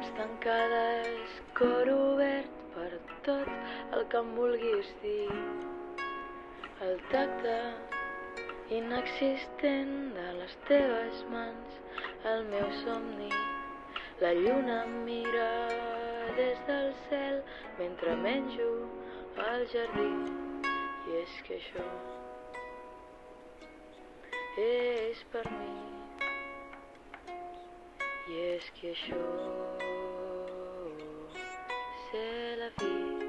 llums tancades, cor obert per tot el que em vulguis dir. El tacte inexistent de les teves mans, el meu somni. La lluna em mira des del cel mentre menjo al jardí. I és que això és per mi. I és que això c'est la vie.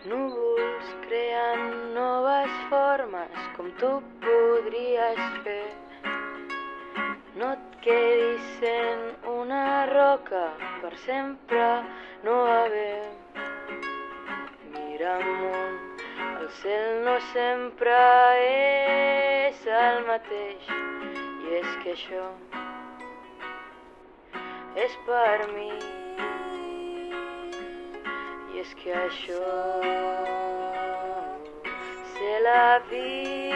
Núvols creant noves formes com tu podries fer. No et quedis sent una roca per sempre, no va bé. Mira amunt, el cel no sempre és el mateix. I és que això és per mi. I és que això c'est la vie.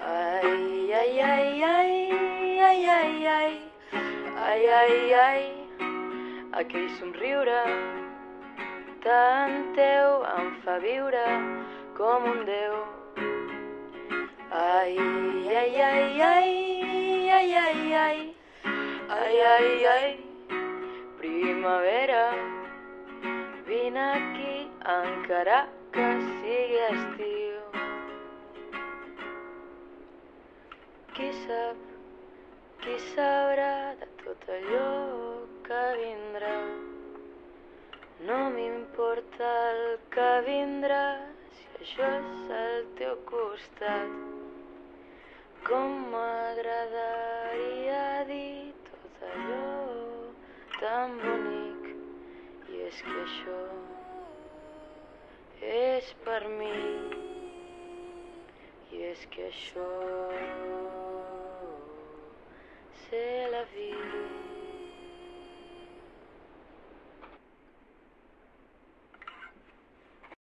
Ai, ai, ai, ai, ai, ai, ai, ai, ai, ai. Aquell somriure tan teu em fa viure com un déu. Ai, ai, ai, ai, ai, ai, ai, ai, ai, ai. Primavera, vine aquí encara que sigui estiu. Qui sap, qui sabrà de tot allò que vindrà. No m'importa el que vindrà si això és al teu costat. Com m'agradaria dir tot allò tan bonic. I és que això és per mi. I és que això c'est la vie.